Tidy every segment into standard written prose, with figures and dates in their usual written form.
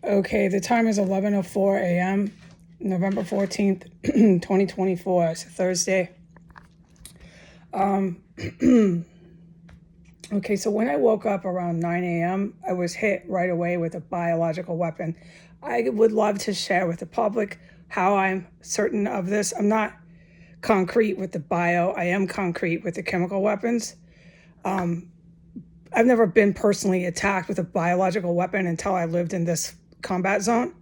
Okay, the time is 11:04 a.m., November 14th, 2024. It's a Thursday. Okay, so when I woke up around 9 a.m., I was hit right away with a biological weapon. I would love to share with the public how I'm certain of this. I'm not concrete with the bio. I am concrete with the chemical weapons. I've never been personally attacked with a biological weapon until I lived in this combat zone,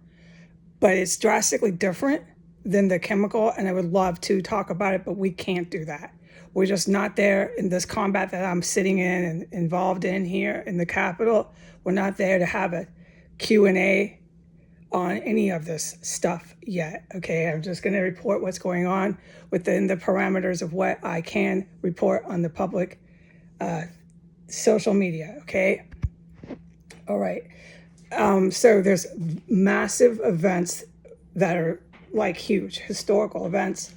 but it's drastically different than the chemical, and I would love to talk about it, but we can't do that. We're just not there in this combat that I'm sitting in and involved in here in the Capitol. We're not there to have a Q&A on any of this stuff yet, okay? I'm just gonna report what's going on within the parameters of what I can report on the public social media, okay? All right. So there's massive events that are like huge historical events.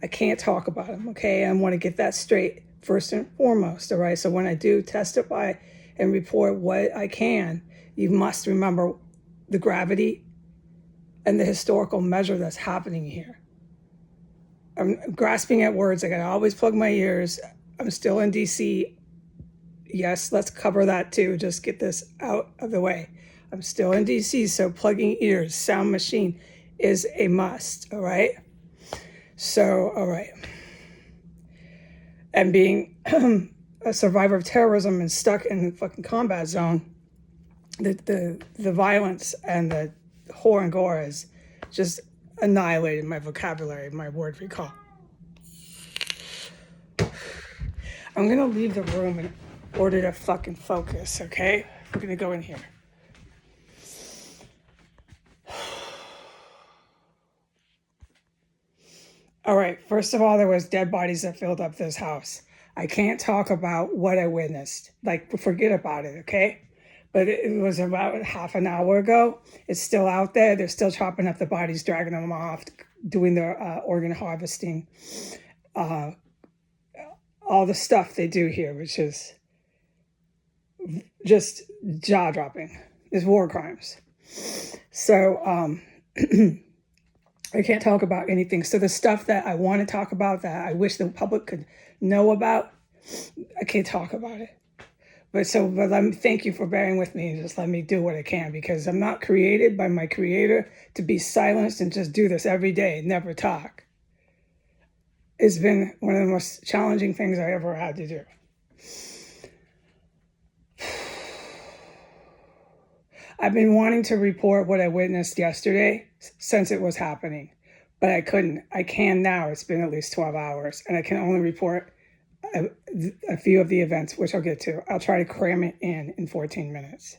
I can't talk about them, okay? I want to get that straight first and foremost, all right? So when I do testify and report what I can, you must remember the gravity and the historical measure that's happening here. I'm grasping at words. I gotta always plug my ears. I'm still in DC. Yes, let's cover that too. Just get this out of the way. I'm still in DC, so plugging ears, sound machine is a must, all right? So, all right. And being a survivor of terrorism and stuck in the fucking combat zone, the violence and the horror and gore has just annihilated my vocabulary, my word recall. I'm gonna leave the room in order to fucking focus, okay? We're gonna go in here. All right, first of all, there was dead bodies that filled up this house. I can't talk about what I witnessed. Like, forget about it, okay? But it was about half an hour ago. It's still out there. They're still chopping up the bodies, dragging them off, doing their organ harvesting. All the stuff they do here, which is just jaw-dropping. It's war crimes. So, I can't talk about anything. So the stuff that I want to talk about that I wish the public could know about, I can't talk about it. But let me thank you for bearing with me and just let me do what I can, because I'm not created by my creator to be silenced and just do this every day and never talk. It's been one of the most challenging things I ever had to do. I've been wanting to report what I witnessed yesterday since it was happening, but I couldn't. I can now. It's been at least 12 hours, and I can only report a few of the events, which I'll get to. I'll try to cram it in 14 minutes.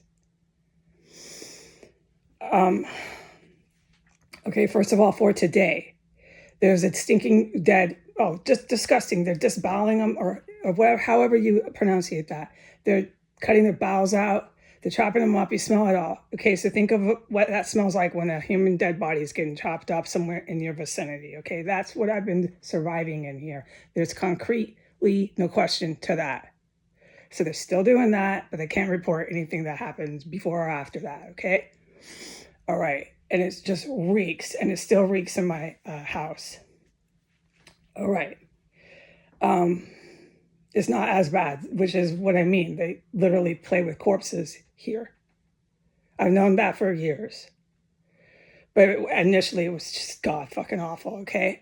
Okay, first of all, for today, there's a stinking dead, just disgusting. They're disboweling them, or whatever, however you pronunciate that. They're cutting their bowels out. They're chopping them up. You smell it all. Okay, so think of what that smells like when a human dead body is getting chopped up somewhere in your vicinity. Okay, that's what I've been surviving in here. There's concretely no question to that. So they're still doing that, but they can't report anything that happens before or after that, okay? All right, and it just reeks, and it still reeks in my house. All right. It's not as bad, which is what I mean. They literally play with corpses here. I've known that for years. But initially, it was just god fucking awful, okay?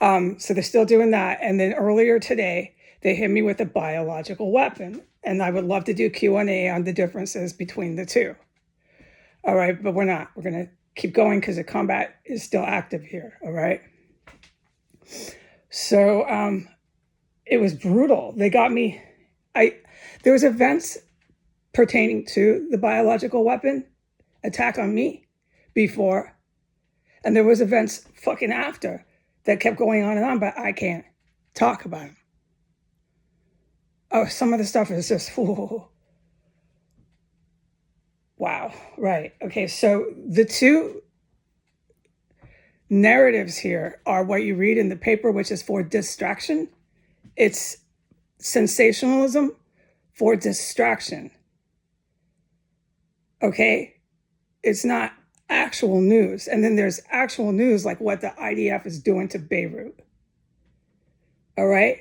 So they're still doing that. And then earlier today, they hit me with a biological weapon. And I would love to do Q&A on the differences between the two. All right, but we're not. We're going to keep going because the combat is still active here, all right? So, it was brutal. They got me. There was events pertaining to the biological weapon attack on me before, and there was events fucking after that kept going on and on, but I can't talk about them. Oh, some of the stuff is just, ooh. Wow, right. Okay, so the two narratives here are what you read in the paper, which is for distraction. It's sensationalism for distraction. Okay? it's not actual news. And then there's actual news like what the IDF is doing to Beirut. All right?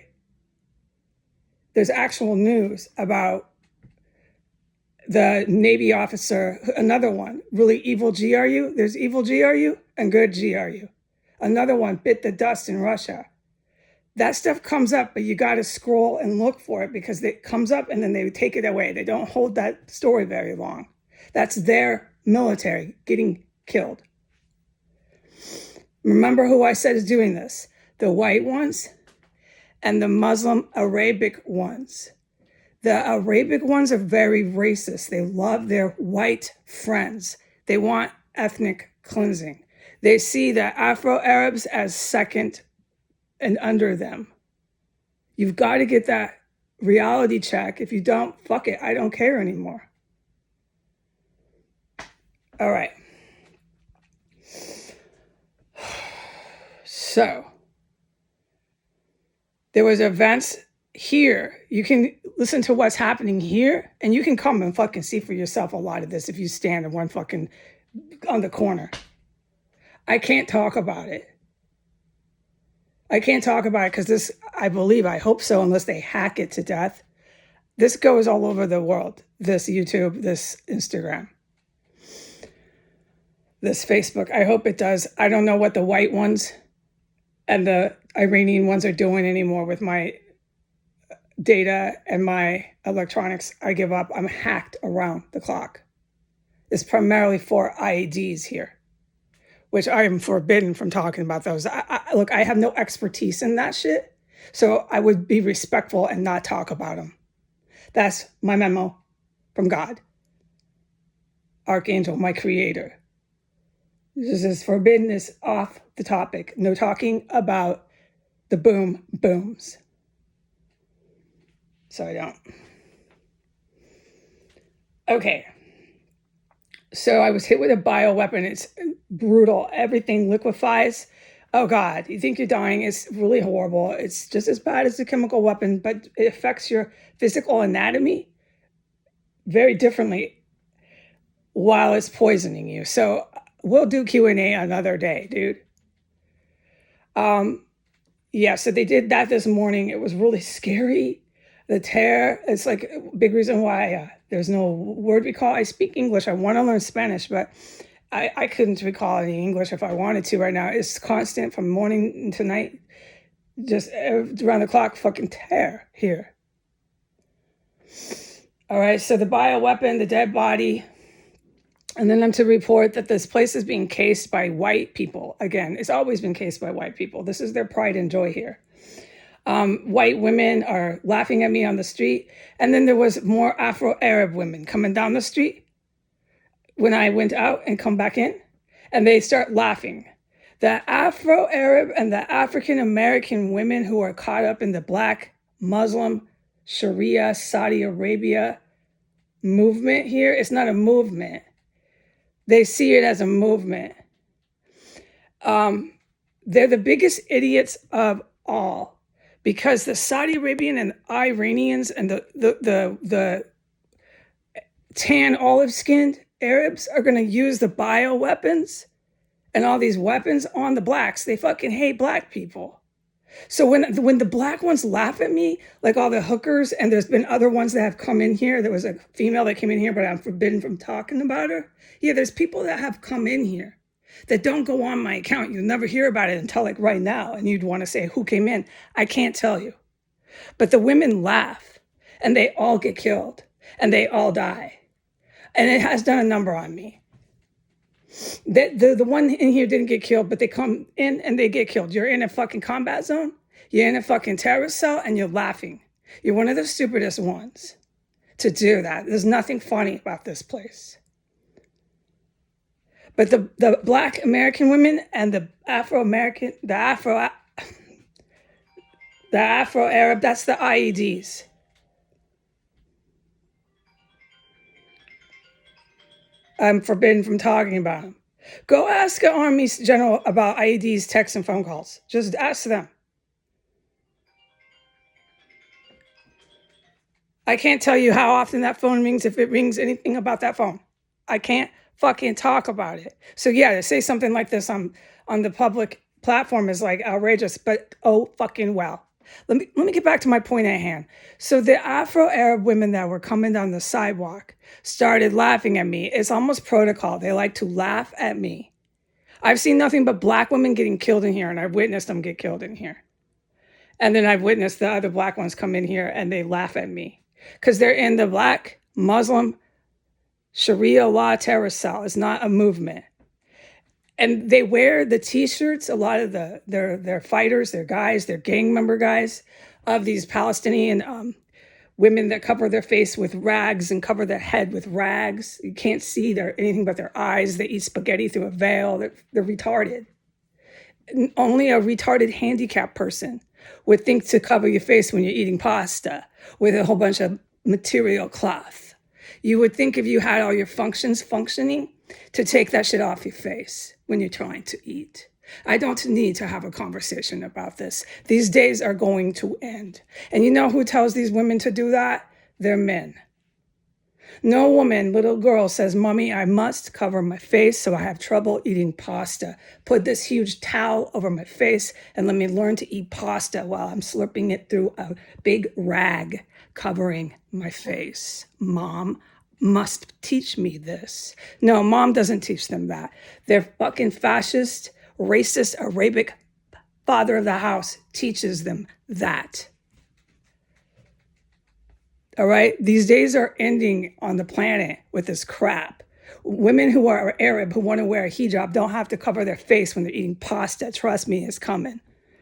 There's actual news about the Navy officer, another one, really evil GRU. There's evil GRU and good GRU. Another one bit the dust in Russia. That stuff comes up, but you got to scroll and look for it because it comes up and then they take it away. They don't hold that story very long. That's their military getting killed. Remember who I said is doing this? The white ones and the Muslim Arabic ones. The Arabic ones are very racist. They love their white friends. They want ethnic cleansing. They see the Afro-Arabs as second and under them. You've got to get that reality check. If you don't, fuck it, I don't care anymore. All right. So, there was events here. You can listen to what's happening here, and you can come and fucking see for yourself a lot of this if you stand in one fucking on the corner. I can't talk about it. I can't talk about it because this, I hope so, unless they hack it to death. This goes all over the world. This YouTube, this Instagram, this Facebook. I hope it does. I don't know what the white ones and the Iranian ones are doing anymore with my data and my electronics. I give up. I'm hacked around the clock. It's primarily for IEDs here, which I am forbidden from talking about those. Look, I have no expertise in that shit, so I would be respectful and not talk about them. That's my memo from God, Archangel, my creator. This is forbidden, is off the topic. No talking about the booms. So I don't. Okay. So I was hit with a bioweapon. It's brutal. Everything liquefies. Oh God, you think you're dying. It's really horrible. It's just as bad as a chemical weapon, but it affects your physical anatomy very differently while it's poisoning you. So we'll do Q&A another day, dude. Yeah, so they did that this morning. It was really scary. The tear, it's like a big reason why there's no word recall. I speak English. I want to learn Spanish, but I couldn't recall any English if I wanted to right now. It's constant from morning to night, just around the clock, fucking tear here. All right, so the bioweapon, the dead body, and then I'm to report that this place is being cased by white people. Again, it's always been cased by white people. This is their pride and joy here. White women are laughing at me on the street. And then there was more Afro-Arab women coming down the street when I went out and come back in. And they start laughing. The Afro-Arab and the African-American women who are caught up in the Black Muslim Sharia Saudi Arabia movement here, it's not a movement. They see it as a movement. They're the biggest idiots of all, because the Saudi Arabian and Iranians and the tan olive-skinned Arabs are going to use the bioweapons and all these weapons on the blacks. They fucking hate black people. So when the black ones laugh at me, like all the hookers, and there's been other ones that have come in here. There was a female that came in here, but I'm forbidden from talking about her. Yeah, there's people that have come in here that don't go on my account. You'll never hear about it until like right now. And you'd want to say, who came in? I can't tell you. But the women laugh and they all get killed and they all die. And it has done a number on me. The one in here didn't get killed, but they come in and they get killed. You're in a fucking combat zone. You're in a fucking terrorist cell and you're laughing. You're one of the stupidest ones to do that. There's nothing funny about this place. But the Black American women and the Afro-American, the Afro-Arab, that's the IEDs. I'm forbidden from talking about them. Go ask an Army general about IEDs, texts, and phone calls. Just ask them. I can't tell you how often that phone rings, if it rings anything about that phone. I can't fucking talk about it. So yeah, to say something like this on the public platform is like outrageous, but oh fucking well. Let me get back to my point at hand. So the Afro-Arab women that were coming down the sidewalk started laughing at me. It's almost protocol. They like to laugh at me. I've seen nothing but black women getting killed in here, and I've witnessed them get killed in here. And then I've witnessed the other black ones come in here and they laugh at me because they're in the black Muslim Sharia law terrorist cell. It's not a movement. And they wear the t-shirts, a lot of their fighters, their guys, their gang member guys of these Palestinian women that cover their face with rags and cover their head with rags. You can't see anything but their eyes. They eat spaghetti through a veil. They're retarded. Only a retarded handicapped person would think to cover your face when you're eating pasta with a whole bunch of material cloth. You would think if you had all your functions functioning to take that shit off your face when you're trying to eat. I don't need to have a conversation about this. These days are going to end. And you know who tells these women to do that? They're men. No woman, little girl says, "Mommy, I must cover my face so I have trouble eating pasta. Put this huge towel over my face and let me learn to eat pasta while I'm slurping it through a big rag covering my face. Mom must teach me this." No, mom doesn't teach them that. Their fucking fascist, racist, Arabic father of the house teaches them that. All right? These days are ending on the planet with this crap. Women who are Arab who want to wear a hijab don't have to cover their face when they're eating pasta. Trust me, it's coming.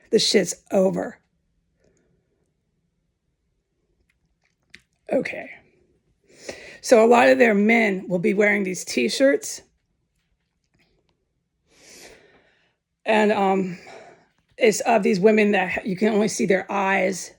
The shit's over. Okay. So a lot of their men will be wearing these t-shirts. And it's of these women that you can only see their eyes.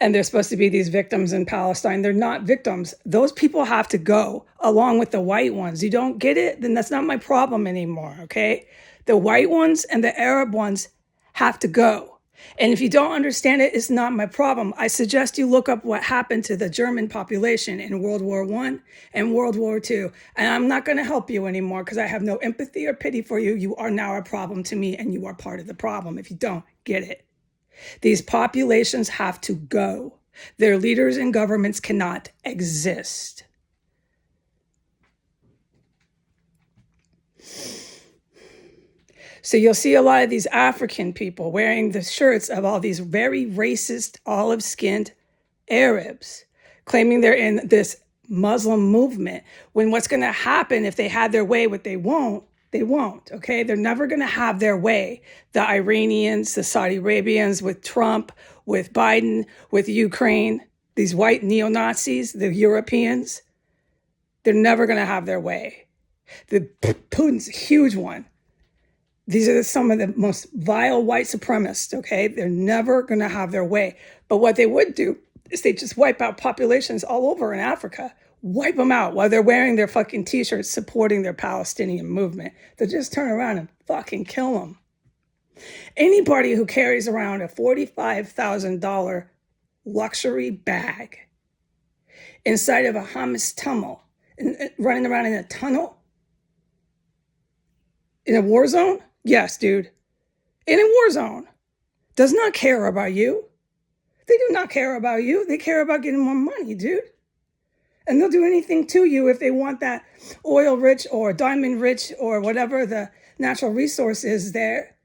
And they're supposed to be these victims in Palestine. They're not victims. Those people have to go along with the white ones. You don't get it? Then that's not my problem anymore, okay? The white ones and the Arab ones have to go. And if you don't understand it, it's not my problem. I suggest you look up what happened to the German population in World War I and World War II. And I'm not going to help you anymore because I have no empathy or pity for you. You are now a problem to me and you are part of the problem if you don't get it. These populations have to go. Their leaders and governments cannot exist. So you'll see a lot of these African people wearing the shirts of all these very racist, olive-skinned Arabs, claiming they're in this Muslim movement, when what's going to happen if they had their way, what they won't, okay? They're never going to have their way. The Iranians, the Saudi Arabians, with Trump, with Biden, with Ukraine, these white neo-Nazis, the Europeans, they're never going to have their way. Putin's a huge one. These are some of the most vile white supremacists, okay? They're never going to have their way. But what they would do is they just wipe out populations all over in Africa. Wipe them out while they're wearing their fucking t-shirts supporting their Palestinian movement. They'll just turn around and fucking kill them. Anybody who carries around a $45,000 luxury bag inside of a hummus tunnel, running around in a tunnel, in a war zone? Yes, dude. In a war zone. Does not care about you. They do not care about you. They care about getting more money, dude. And they'll do anything to you if they want that oil rich or diamond rich or whatever the natural resource is there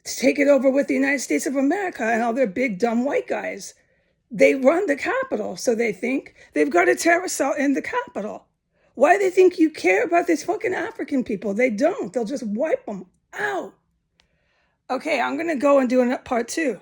to take it over with the United States of America and all their big dumb white guys. They run the Capitol, so they think they've got a terrorist cell in the Capitol. Why do they think you care about these fucking African people? They don't. They'll just wipe them out. Okay, I'm going to go and do part 2.